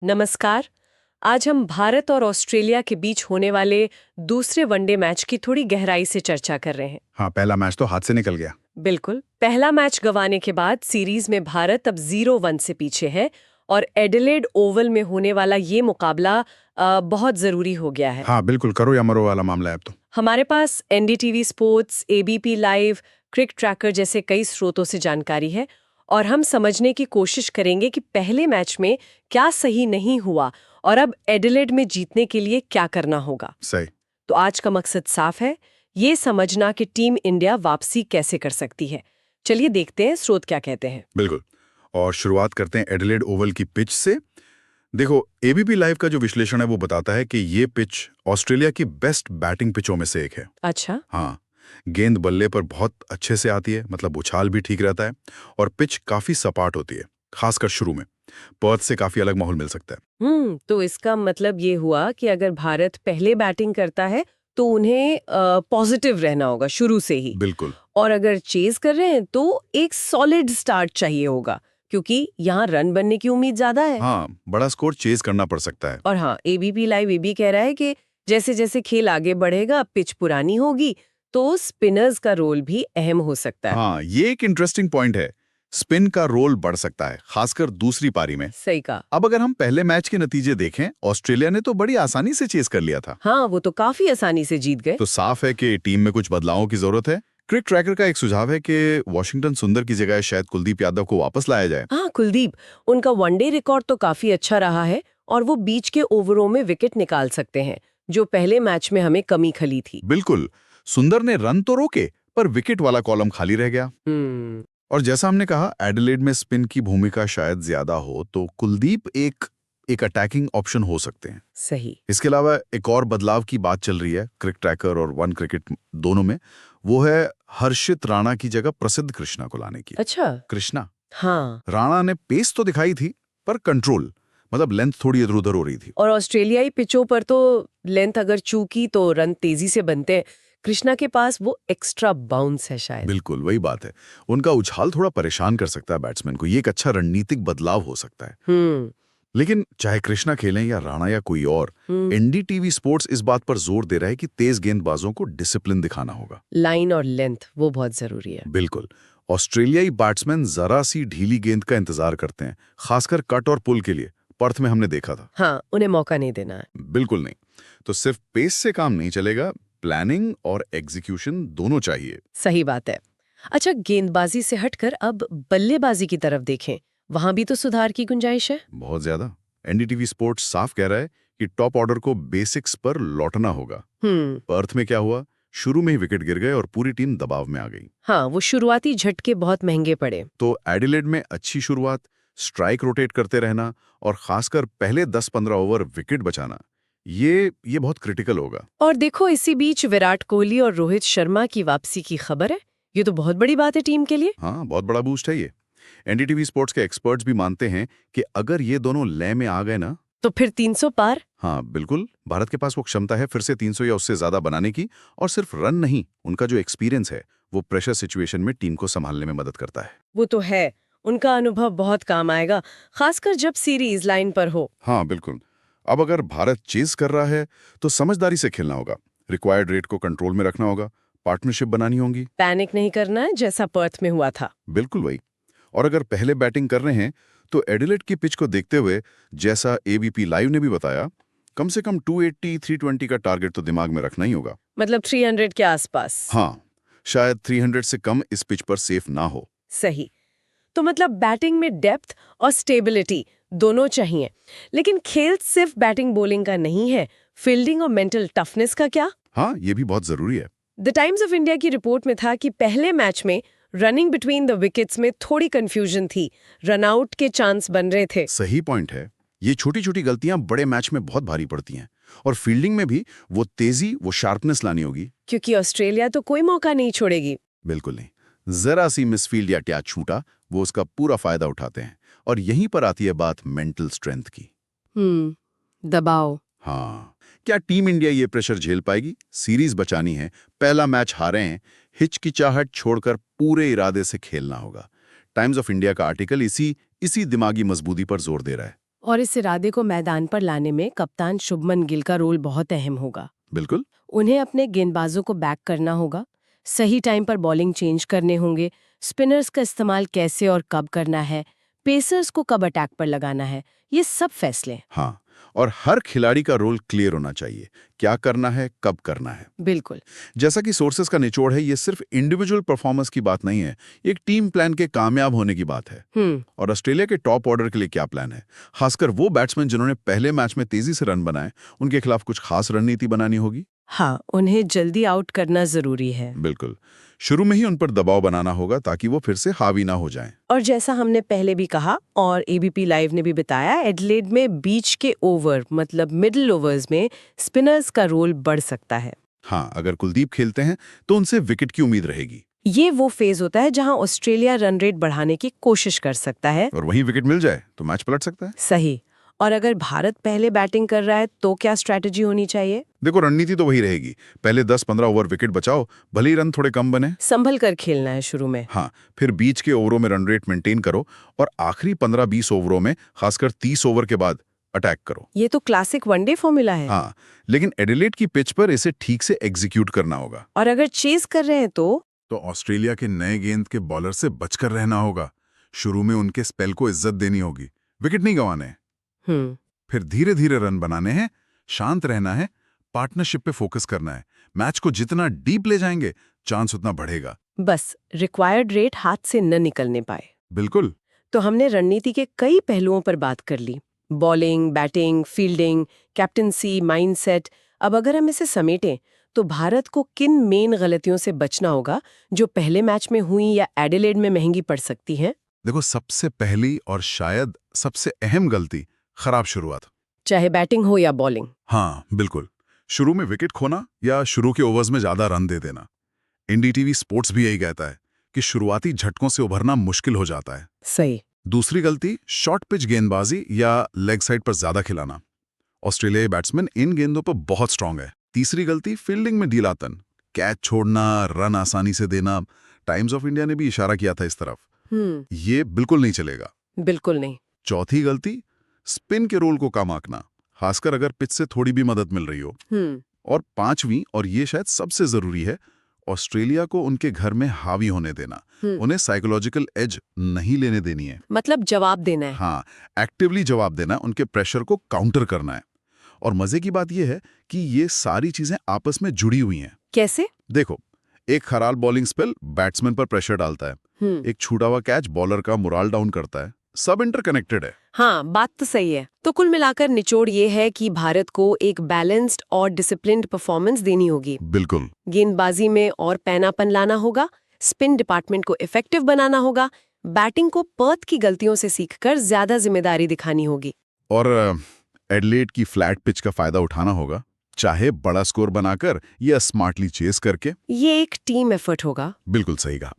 नमस्कार। आज हम भारत और ऑस्ट्रेलिया के बीच होने वाले दूसरे वनडे मैच की थोड़ी गहराई से चर्चा कर रहे हैं। हाँ, पहला मैच तो हाथ से निकल गया। बिल्कुल, पहला मैच गंवाने के बाद सीरीज में भारत अब 0-1 से पीछे है और एडिलेड ओवल में होने वाला ये मुकाबला बहुत जरूरी हो गया है। हाँ बिल्कुल, करो या मरो वाला मामला है अब तो। हमारे पास एनडीटीवी स्पोर्ट्स, एबीपी लाइव, क्रिक ट्रैकर जैसे कई स्रोतों से जानकारी है और हम समझने की कोशिश करेंगे कि पहले मैच में क्या सही नहीं हुआ और अब एडिलेड में जीतने के लिए क्या करना होगा। सही। तो आज का मकसद साफ है, ये समझना कि टीम इंडिया वापसी कैसे कर सकती है। चलिए देखते हैं स्रोत क्या कहते हैं। बिल्कुल, और शुरुआत करते हैं एडिलेड ओवल की पिच से। देखो, एबीपी लाइव का जो विश्लेषण है वो बताता है कि ये पिच ऑस्ट्रेलिया की बेस्ट बैटिंग पिचों में से एक है। अच्छा। हाँ, गेंद बल्ले पर बहुत अच्छे से आती है, मतलब उछाल भी ठीक रहता है और पिच काफी सपाट होती है, खासकर शुरू में। पर्थ से काफी अलग माहौल मिल सकता है। तो इसका मतलब ये हुआ कि अगर भारत पहले बैटिंग करता है तो उन्हें पॉजिटिव रहना होगा शुरू से ही। बिल्कुल। और अगर चेज कर रहे हैं तो एक सॉलिड स्टार्ट चाहिए होगा, क्योंकि यहाँ रन बनने की उम्मीद ज्यादा है। हाँ, बड़ा स्कोर चेज करना पड़ सकता है। और हाँ, एबीपी लाइव ये भी कह रहा है कि जैसे जैसे खेल आगे बढ़ेगा, पिच पुरानी होगी, तो स्पिनर्स का रोल भी अहम हो सकता है। हाँ, ये एक इंटरेस्टिंग पॉइंट है। स्पिन का रोल बढ़ सकता है, खासकर दूसरी पारी में। सही कहा। अब अगर हम पहले मैच के नतीजे देखें, ऑस्ट्रेलिया ने तो बड़ी आसानी से चेस कर लिया था। हाँ, वो तो काफी आसानी से जीत गए। तो साफ है कि टीम में कुछ बदलावों की जरूरत है। क्रिक ट्रैकर का एक सुझाव है कि वॉशिंगटन सुंदर की जगह शायद कुलदीप यादव को वापस लाया जाए। हाँ, कुलदीप, उनका वनडे रिकॉर्ड तो काफी अच्छा रहा है और वो बीच के ओवरों में विकेट निकाल सकते हैं, जो पहले मैच में हमें कमी खली थी। बिल्कुल, सुंदर ने रन तो रोके, पर विकेट वाला कॉलम खाली रह गया। और जैसा हमने कहा, एडिलेड में स्पिन की भूमिका शायद ज्यादा हो, तो कुलदीप एक अटैकिंग ऑप्शन हो सकते हैं। सही। इसके अलावा एक और बदलाव की बात चल रही है क्रिक ट्रैकर और वन क्रिकेट दोनों में, वो है हर्षित राणा की जगह प्रसिद्ध कृष्णा को लाने की। अच्छा। कृष्णा। हाँ। राणा ने पेस तो दिखाई थी, पर कंट्रोल, मतलब लेंथ थोड़ी इधर उधर हो रही थी। और ऑस्ट्रेलियाई पिचों पर तो लेंथ अगर चूकी तो रन तेजी से बनते हैं। कृष्णा के पास वो एक्स्ट्रा बाउंस है शायद। बिल्कुल वही बात है। उनका उछाल थोड़ा परेशान कर सकता है बैट्समैन को। ये एक अच्छा रणनीतिक बदलाव हो सकता है। लेकिन चाहे कृष्णा खेलें या राणा या कोई और, एनडीटीवी स्पोर्ट्स इस बात पर जोर दे रहा है कि तेज गेंदबाजों को डिसिप्लिन दिखाना होगा। लाइन और लेंथ वो बहुत जरूरी है। बिल्कुल। ऑस्ट्रेलियाई बैट्समैन जरा सी ढीली गेंद का इंतजार करते हैं, खासकर कट और पुल के लिए। पर्थ में हमने देखा था। हाँ, उन्हें मौका नहीं देना है। बिल्कुल नहीं। तो सिर्फ पेस से काम नहीं चलेगा, प्लानिंग और एग्जीक्यूशन दोनों चाहिए। सही बात है। अच्छा, गेंदबाजी से हटकर अब बल्लेबाजी की तरफ देखें, वहां भी तो सुधार की गुंजाइश है। बहुत ज्यादा। एनडीटीवी स्पोर्ट्स साफ कह रहा है कि टॉप ऑर्डर को बेसिक्स पर लौटना होगा। पर्थ में क्या हुआ, शुरू में ही विकेट गिर गए और पूरी टीम दबाव में आ गई। हाँ, वो शुरुआती झटके बहुत महंगे पड़े। तो एडिलेड में अच्छी शुरुआत, स्ट्राइक रोटेट करते रहना और खासकर पहले 10-15 ओवर विकेट बचाना, ये बहुत क्रिटिकल होगा। और देखो, इसी बीच विराट कोहली और रोहित शर्मा की वापसी की खबर है। ये तो बहुत बड़ी बात है टीम के लिए। हाँ, बहुत बड़ा बूस्ट है ये। एनडीटीवी स्पोर्ट्स के एक्सपर्ट्स भी मानते हैं कि अगर ये दोनों लय में आ गए ना, तो फिर 300 पार। हाँ बिल्कुल, भारत के पास वो क्षमता है फिर से 300 या उससे ज्यादा बनाने की। और सिर्फ रन नहीं, उनका जो एक्सपीरियंस है वो प्रेशर सिचुएशन में टीम को संभालने में मदद करता है। वो तो है, उनका अनुभव बहुत काम आएगा, खासकर जब सीरीज लाइन पर हो। हाँ बिल्कुल। अब अगर भारत चेज कर रहा है तो समझदारी से खेलना होगा, रिक्वायर्ड रेट को कंट्रोल में रखना होगा, पार्टनरशिप बनानी होगी। पैनिक नहीं करना है, जैसा पर्थ में हुआ था। बिल्कुल वही। और अगर पहले बैटिंग कर रहे हैं तो एडिलेड की पिच को देखते हुए, जैसा एबीपी लाइव ने भी बताया, कम से कम 280-320 का टारगेट तो दिमाग में रखना ही होगा। मतलब 300 के आसपास। हाँ, शायद 300 से कम इस पिच पर सेफ ना हो। सही। तो मतलब बैटिंग में डेप्थ और स्टेबिलिटी दोनों चाहिए। लेकिन खेल सिर्फ बैटिंग बॉलिंग का नहीं है, फील्डिंग और मेंटल टफनेस का क्या? हाँ, ये भी बहुत जरूरी है। द टाइम्स ऑफ इंडिया की रिपोर्ट में था कि पहले मैच में रनिंग बिटवीन द विकेट्स में थोड़ी कंफ्यूजन थी, रनआउट के चांस बन रहे थे। सही पॉइंट है। ये छोटी छोटी गलतियां बड़े मैच में बहुत भारी पड़ती हैं। और फील्डिंग में भी वो तेजी, वो शार्पनेस लानी होगी। क्योंकि ऑस्ट्रेलिया तो कोई मौका नहीं छोड़ेगी। बिल्कुल नहीं। जरा सी मिसफील्ड या क्या छूटा, वो उसका पूरा फायदा उठाते हैं। और यहीं पर आती है बात मेंटल स्ट्रेंथ की। दबाव। हाँ, क्या टीम इंडिया ये प्रेशर झेल पाएगी? सीरीज बचानी है, पहला मैच हारे हैं, हिचकिचाहट छोड़कर पूरे इरादे से खेलना होगा। टाइम्स ऑफ इंडिया का आर्टिकल इसी दिमागी मजबूती पर जोर दे रहा है। और इस इरादे को मैदान पर लाने में कप्तान शुभमन गिल का रोल बहुत अहम होगा। बिल्कुल। उन्हें अपने गेंदबाजों को बैक करना होगा, सही टाइम पर बॉलिंग चेंज करने होंगे, स्पिनर्स का इस्तेमाल कैसे और कब करना है, पेसर्स को कब अटैक पर लगाना है, ये सब फैसले। हाँ, और हर खिलाड़ी का रोल क्लियर होना चाहिए, क्या करना है, कब करना है। बिल्कुल। जैसा कि सोर्सेस का निचोड़ है, ये सिर्फ इंडिविजुअल परफॉर्मेंस की बात नहीं है, ये एक टीम प्लान के कामयाब होने की बात है। और ऑस्ट्रेलिया के टॉप ऑर्डर के लिए क्या प्लान है, खासकर वो बैट्समैन जिन्होंने पहले मैच में तेजी से रन बनाए, उनके खिलाफ कुछ खास रणनीति बनानी होगी। हाँ, उन्हें जल्दी आउट करना जरूरी है। बिल्कुल, शुरू में ही उन पर दबाव बनाना होगा ताकि वो फिर से हावी ना हो जाएं। और जैसा हमने पहले भी कहा और एबीपी लाइव ने भी बताया, एडिलेड में बीच के ओवर मतलब मिडिल ओवर्स में स्पिनर्स का रोल बढ़ सकता है। हाँ, अगर कुलदीप खेलते हैं तो उनसे विकेट की उम्मीद रहेगी। ये वो फेज होता है जहां ऑस्ट्रेलिया रन रेट बढ़ाने की कोशिश कर सकता है। और वहीं विकेट मिल जाए तो मैच पलट सकता है। सही। और अगर भारत पहले बैटिंग कर रहा है तो क्या स्ट्रैटेजी होनी चाहिए? देखो, रणनीति तो वही रहेगी, पहले 10-15 ओवर विकेट बचाओ, भले ही रन थोड़े कम बने। संभल कर खेलना है शुरू में। हाँ, फिर बीच के ओवरों में रन रेट मेंटेन करो और आखिरी 15-20 ओवरों में, खासकर 30 ओवर के बाद अटैक करो। ये तो क्लासिक वनडे फॉर्मूला है। हाँ, लेकिन एडिलेड की पिच पर इसे ठीक से एग्जीक्यूट करना होगा। और अगर चेज कर रहे हैं तो ऑस्ट्रेलिया के नए गेंद के बॉलर से बचकर रहना होगा। शुरू में उनके स्पेल को इज्जत देनी होगी, विकेट नहीं गंवाने। फिर धीरे धीरे रन बनाने हैं, शांत रहना है, पार्टनरशिप पे फोकस करना है। मैच को जितना डीप ले जाएंगे, चांस उतना बढ़ेगा। बस रिक्वायर्ड रेट हाथ से न निकलने पाए। बिल्कुल। तो हमने रणनीति के कई पहलुओं पर बात कर ली, bowling, batting, fielding, captaincy, mindset. अब अगर हम इसे समेटें तो भारत को किन मेन गलतियों से बचना होगा जो पहले मैच में हुई या एडिलेड में महंगी पड़ सकती हैं? देखो, सबसे पहली और शायद सबसे अहम गलती, खराब शुरुआत, चाहे बैटिंग हो या बॉलिंग। हाँ बिल्कुल, शुरू में विकेट खोना या शुरू के ओवर्स में ज्यादा रन दे देना। एनडीटीवी स्पोर्ट्स भी यही कहता है कि शुरुआती झटकों से उभरना मुश्किल हो जाता है। सही। दूसरी गलती, शॉर्ट पिच गेंदबाजी या लेग साइड पर ज्यादा खिलाना। ऑस्ट्रेलियाई बैट्समैन इन गेंदों पर बहुत स्ट्रांग है। तीसरी गलती, फील्डिंग में ढीलापन, कैच छोड़ना, रन आसानी से देना। टाइम्स ऑफ इंडिया ने भी इशारा किया था इस तरफ। ये बिल्कुल नहीं चलेगा। बिल्कुल नहीं। चौथी गलती, स्पिन के रोल को कम आंकना, खासकर अगर पिच से थोड़ी भी मदद मिल रही हो। और पांचवी, और ये शायद सबसे जरूरी है, ऑस्ट्रेलिया को उनके घर में हावी होने देना। उन्हें साइकोलॉजिकल एज नहीं लेने देनी है। मतलब जवाब देना है। हाँ, एक्टिवली जवाब देना, उनके प्रेशर को काउंटर करना है। और मजे की बात यह है कि ये सारी चीजें आपस में जुड़ी हुई हैं। कैसे? देखो, एक खराब बॉलिंग स्पेल बैट्समैन पर प्रेशर डालता है, एक छूटा हुआ कैच बॉलर का मोराल डाउन करता है। सब इंटरकनेक्टेड है। हाँ, बात तो सही है। तो कुल मिलाकर निचोड़ ये है कि भारत को एक बैलेंस्ड और डिसिप्लिन्ड परफॉर्मेंस देनी होगी। बिल्कुल। गेंदबाजी में और पैनापन लाना होगा, स्पिन डिपार्टमेंट को इफेक्टिव बनाना होगा, बैटिंग को पर्थ की गलतियों से सीखकर ज्यादा जिम्मेदारी दिखानी होगी। और एडिलेड की फ्लैट पिच का फायदा उठाना होगा, चाहे बड़ा स्कोर बनाकर या स्मार्टली चेस करके। ये एक टीम एफर्ट होगा। बिल्कुल सही कहा।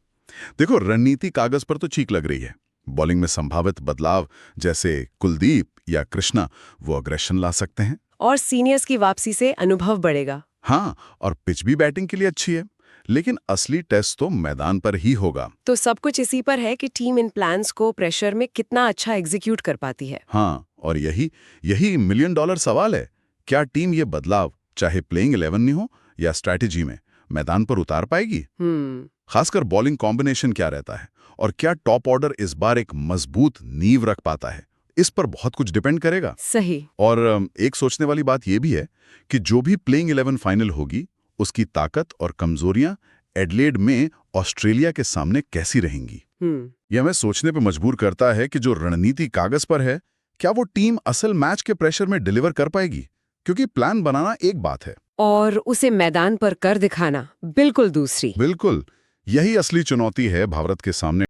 देखो, रणनीति कागज पर तो ठीक लग रही है। बॉलिंग में संभावित बदलाव जैसे कुलदीप या कृष्णा, वो अग्रेशन ला सकते हैं। और सीनियर्स की वापसी से अनुभव बढ़ेगा। हाँ, और पिच भी बैटिंग के लिए अच्छी है। लेकिन असली टेस्ट तो मैदान पर ही होगा। तो सब कुछ इसी पर है कि टीम इन प्लान्स को प्रेशर में कितना अच्छा एग्जीक्यूट कर पाती है। हाँ, और यही $1 मिलियन सवाल है। क्या टीम ये बदलाव, चाहे प्लेइंग 11 में हो या स्ट्रैटेजी में, मैदान पर उतार पाएगी? खासकर बॉलिंग कॉम्बिनेशन क्या रहता है, और क्या टॉप ऑर्डर इस बार एक मजबूत नींव रख पाता है? इस पर बहुत कुछ डिपेंड करेगा। सही। और एक सोचने वाली बात यह भी है कि जो भी प्लेइंग 11 फाइनल होगी, उसकी ताकत और कमजोरियां एडिलेड में ऑस्ट्रेलिया के सामने कैसी रहेंगी। यह हमें सोचने पर मजबूर करता है कि जो रणनीति कागज पर है, क्या वो टीम असल मैच के प्रेशर में डिलीवर कर पाएगी? क्योंकि प्लान बनाना एक बात है और उसे मैदान पर कर दिखाना बिल्कुल दूसरी। बिल्कुल, यही असली चुनौती है भारत के सामने।